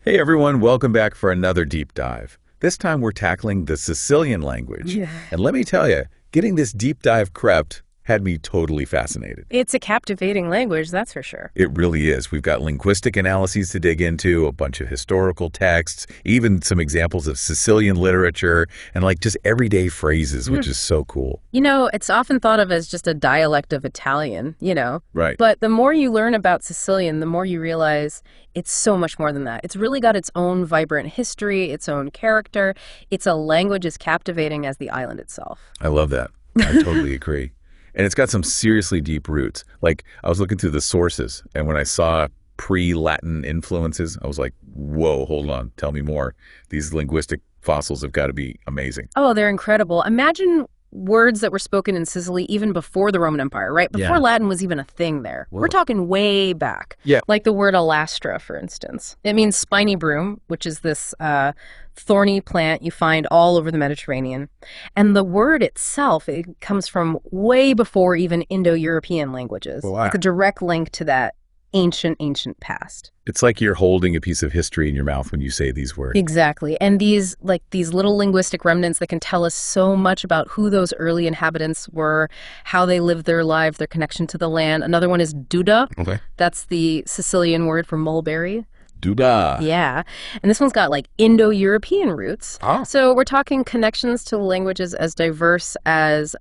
Hey everyone, welcome back for another deep dive. This time we're tackling the Sicilian language. Yeah. And let me tell you, getting this deep dive prepped had me totally fascinated. It's a captivating language, that's for sure. It really is. We've got linguistic analyses to dig into, a bunch of historical texts, even some examples of Sicilian literature, and like just everyday phrases, which is so cool. You know, it's often thought of as just a dialect of Italian, Right. But the more you learn about Sicilian, the more you realize it's so much more than that. It's really got its own vibrant history, its own character. It's a language as captivating as the island itself. I love that. I totally agree. And it's got some seriously deep roots. Like, I was looking through the sources, and when I saw pre-Latin influences, I was like, whoa, hold on, tell me more. These linguistic fossils have got to be amazing. Oh, they're incredible. Imagine words that were spoken in Sicily even before the Roman Empire, right? Before Latin was even a thing there. Whoa. We're talking way back. Yeah. Like the word alastra, for instance. It means spiny broom, which is this thorny plant you find all over the Mediterranean. And the word itself, it comes from way before even Indo-European languages. Wow. Like a direct link to that ancient past. It's like you're holding a piece of history in your mouth when you say these words. Exactly. And these little linguistic remnants that can tell us so much about who those early inhabitants were, how they lived their lives, their connection to the land. Another one is duda. Okay. That's the Sicilian word for mulberry. Duda. Yeah. And this one's got like Indo-European roots. Ah. So we're talking connections to languages as diverse as,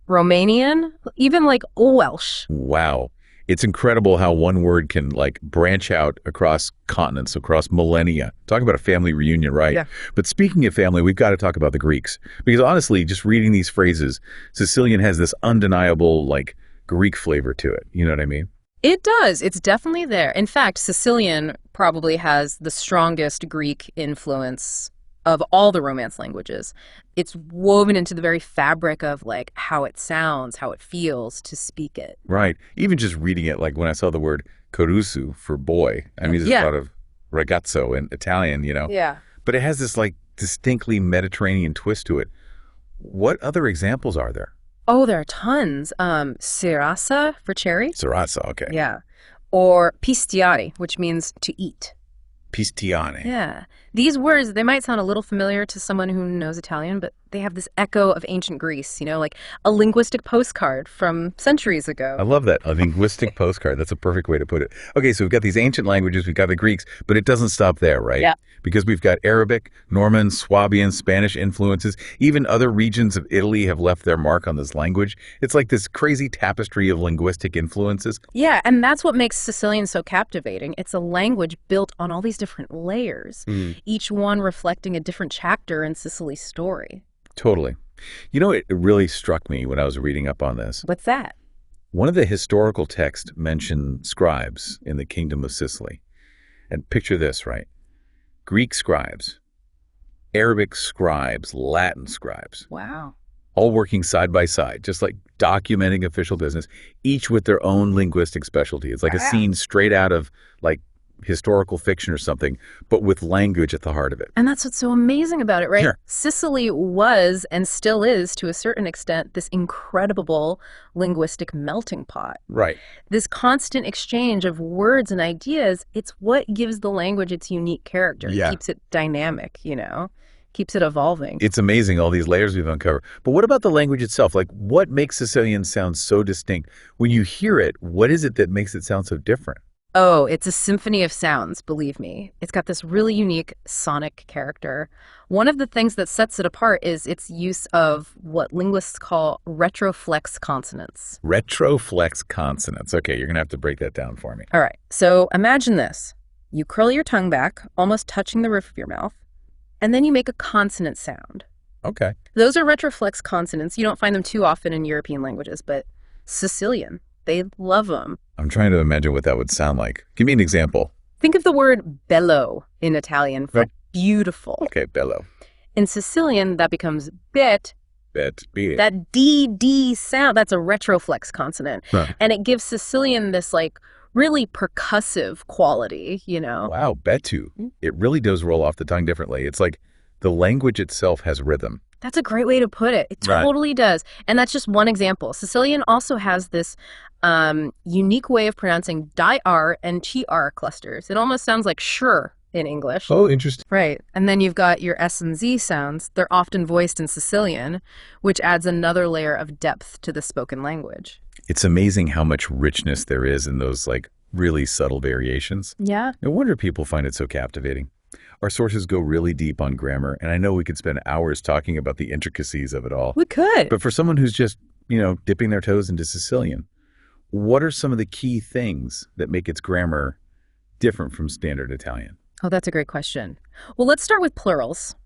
Romanian, even like Welsh. Wow. It's incredible how one word can like branch out across continents, across millennia. Talk about a family reunion, right? Yeah. But speaking of family, we've got to talk about the Greeks. Because honestly, just reading these phrases, Sicilian has this undeniable like Greek flavor to it. You know what I mean? It does. It's definitely there. In fact, Sicilian probably has the strongest Greek influence of all the Romance languages. It's woven into the very fabric of like how it sounds, how it feels to speak it. Right. Even just reading it, like when I saw the word caruso for boy, I mean, there's Yeah. a lot of ragazzo in Italian, Yeah. But it has this like distinctly Mediterranean twist to it. What other examples are there? Oh, there are tons. Sirasa for cherry. Serrazzo, okay. Yeah. Or pistiari, which means to eat. Pistiane. Yeah. These words, they might sound a little familiar to someone who knows Italian, but they have this echo of ancient Greece, like a linguistic postcard from centuries ago. I love that. A linguistic postcard. That's a perfect way to put it. Okay, so we've got these ancient languages, we've got the Greeks, but it doesn't stop there, right? Yeah. Because we've got Arabic, Norman, Swabian, Spanish influences. Even other regions of Italy have left their mark on this language. It's like this crazy tapestry of linguistic influences. Yeah, and that's what makes Sicilian so captivating. It's a language built on all these different layers, each one reflecting a different chapter in Sicily's story. Totally. You know, it really struck me when I was reading up on this. What's that? One of the historical texts mentioned scribes in the Kingdom of Sicily. And picture this, right? Greek scribes, Arabic scribes, Latin scribes, Wow. all working side by side, just like documenting official business, each with their own linguistic specialty. It's like a scene straight out of like historical fiction or something, but with language at the heart of it. And that's what's so amazing about it, right? Sure. Sicily was and still is, to a certain extent, this incredible linguistic melting pot. Right. This constant exchange of words and ideas, it's what gives the language its unique character. Yeah. It keeps it dynamic, keeps it evolving. It's amazing, all these layers we've uncovered. But what about the language itself? Like, what makes Sicilian sound so distinct? When you hear it, what is it that makes it sound so different? Oh, it's a symphony of sounds, believe me. It's got this really unique sonic character. One of the things that sets it apart is its use of what linguists call retroflex consonants. Retroflex consonants. Okay, you're going to have to break that down for me. All right, so imagine this. You curl your tongue back, almost touching the roof of your mouth, and then you make a consonant sound. Okay. Those are retroflex consonants. You don't find them too often in European languages, but Sicilian, they love them. I'm trying to imagine what that would sound like. Give me an example. Think of the word bello in Italian for Right. beautiful. Okay, bello. In Sicilian, that becomes bet. Be That D sound, that's a retroflex consonant. Huh. And it gives Sicilian this like really percussive quality, Wow, betu. It really does roll off the tongue differently. It's like the language itself has rhythm. That's a great way to put it. It Right. totally does. And that's just one example. Sicilian also has this unique way of pronouncing di-r and tr clusters. It almost sounds like sure in English. Oh, interesting. Right. And then you've got your S and Z sounds. They're often voiced in Sicilian, which adds another layer of depth to the spoken language. It's amazing how much richness there is in those like really subtle variations. Yeah. No wonder people find it so captivating. Our sources go really deep on grammar, and I know we could spend hours talking about the intricacies of it all. We could. But for someone who's just, dipping their toes into Sicilian, what are some of the key things that make its grammar different from standard Italian? Oh, that's a great question. Well, let's start with plurals.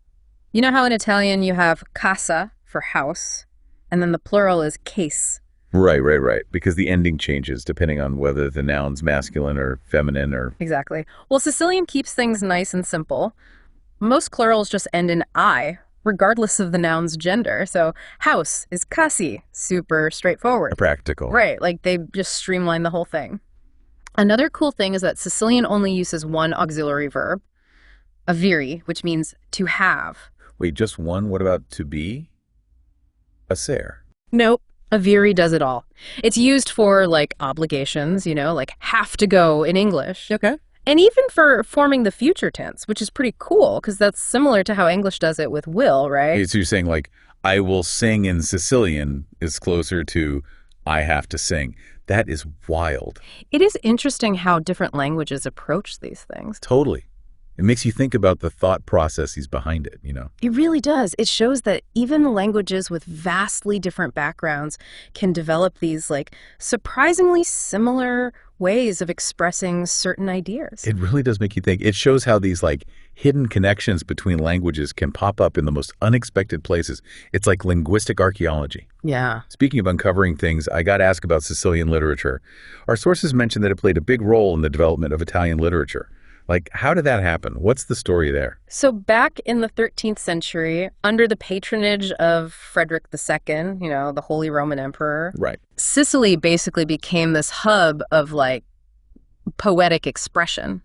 You know how in Italian you have casa for house, and then the plural is case. Right. Because the ending changes depending on whether the noun's masculine or feminine or... Exactly. Well, Sicilian keeps things nice and simple. Most plurals just end in I, regardless of the noun's gender. So house is casi, super straightforward. practical. Right, like they just streamline the whole thing. Another cool thing is that Sicilian only uses one auxiliary verb, avere, which means to have. Wait, just one? What about to be? Essere. Nope. Avere does it all. It's used for like obligations, like have to go in English. Okay. And even for forming the future tense, which is pretty cool because that's similar to how English does it with will, right? So you're saying like, I will sing in Sicilian is closer to I have to sing. That is wild. It is interesting how different languages approach these things. Totally. It makes you think about the thought processes behind it, It really does. It shows that even languages with vastly different backgrounds can develop these like surprisingly similar ways of expressing certain ideas. It really does make you think. It shows how these like hidden connections between languages can pop up in the most unexpected places. It's like linguistic archaeology. Yeah. Speaking of uncovering things, I got asked about Sicilian literature. Our sources mentioned that it played a big role in the development of Italian literature. Like, how did that happen? What's the story there? So back in the 13th century, under the patronage of Frederick II, the Holy Roman Emperor, Right. Sicily basically became this hub of like poetic expression.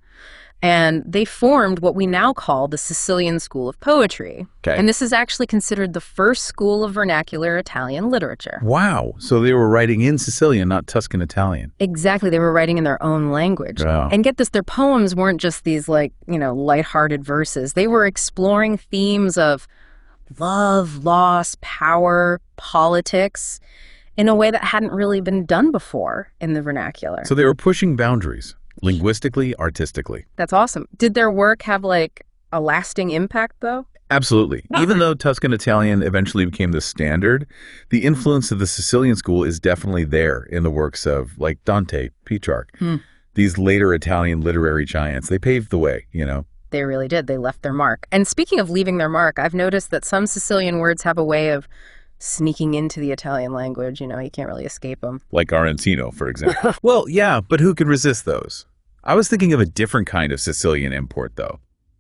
And they formed what we now call the Sicilian School of Poetry. Okay. And this is actually considered the first school of vernacular Italian literature. Wow. So they were writing in Sicilian, not Tuscan Italian. Exactly. They were writing in their own language. Wow. And get this, their poems weren't just these like, lighthearted verses. They were exploring themes of love, loss, power, politics in a way that hadn't really been done before in the vernacular. So they were pushing boundaries, linguistically, artistically. That's awesome. Did their work have like a lasting impact though? Absolutely. Even though Tuscan Italian eventually became the standard, the influence of the Sicilian school is definitely there in the works of like Dante, Petrarch. These later Italian literary giants. They paved the way, They really did. They left their mark. And speaking of leaving their mark, I've noticed that some Sicilian words have a way of sneaking into the Italian language. You can't really escape them. Like Argentino, for example. Well, yeah, but who can resist those? I was thinking of a different kind of Sicilian import, though.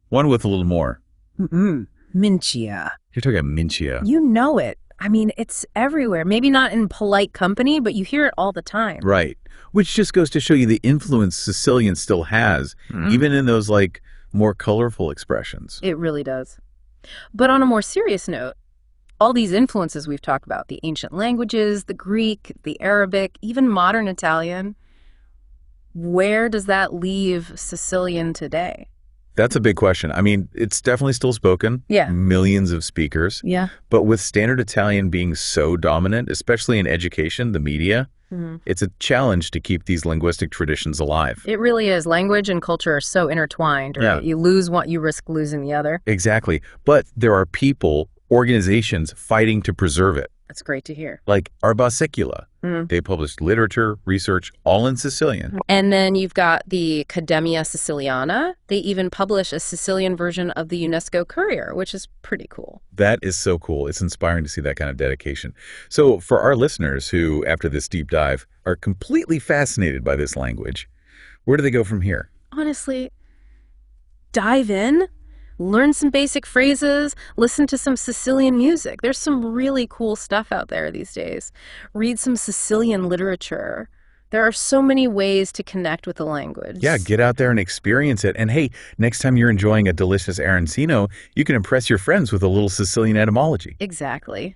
One with a little more. Mincia. You're talking about Mincia. You know it. I mean, it's everywhere. Maybe not in polite company, but you hear it all the time. Right. Which just goes to show you the influence Sicilian still has, even in those, like, more colorful expressions. It really does. But on a more serious note, all these influences we've talked about, the ancient languages, the Greek, the Arabic, even modern Italian, where does that leave Sicilian today? That's a big question. I mean, it's definitely still spoken. Yeah. Millions of speakers. Yeah. But with standard Italian being so dominant, especially in education, the media, it's a challenge to keep these linguistic traditions alive. It really is. Language and culture are so intertwined, right? Yeah. You lose one, you risk losing the other. Exactly. But there are people, organizations fighting to preserve it. That's great to hear. Like Arba Secula. They published literature, research, all in Sicilian. And then you've got the Accademia Siciliana. They even publish a Sicilian version of the UNESCO Courier, which is pretty cool. That is so cool. It's inspiring to see that kind of dedication. So for our listeners who, after this deep dive, are completely fascinated by this language, where do they go from here? Honestly, dive in. Learn some basic phrases, listen to some Sicilian music. There's some really cool stuff out there these days. Read some Sicilian literature, There are so many ways to connect with the Yeah, language. get out there and experience it. And hey, next time you're enjoying a delicious arancino, you can impress your friends with a little Sicilian etymology. Exactly.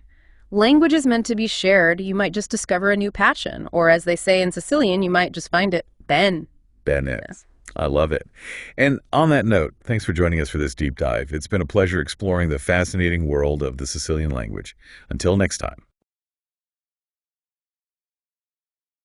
Language is meant to be shared. You might just discover a new passion, or as they say in Sicilian, you might just find it ben. Bennett. Yes. I love it. And on that note, thanks for joining us for this deep dive. It's been a pleasure exploring the fascinating world of the Sicilian language. Until next time.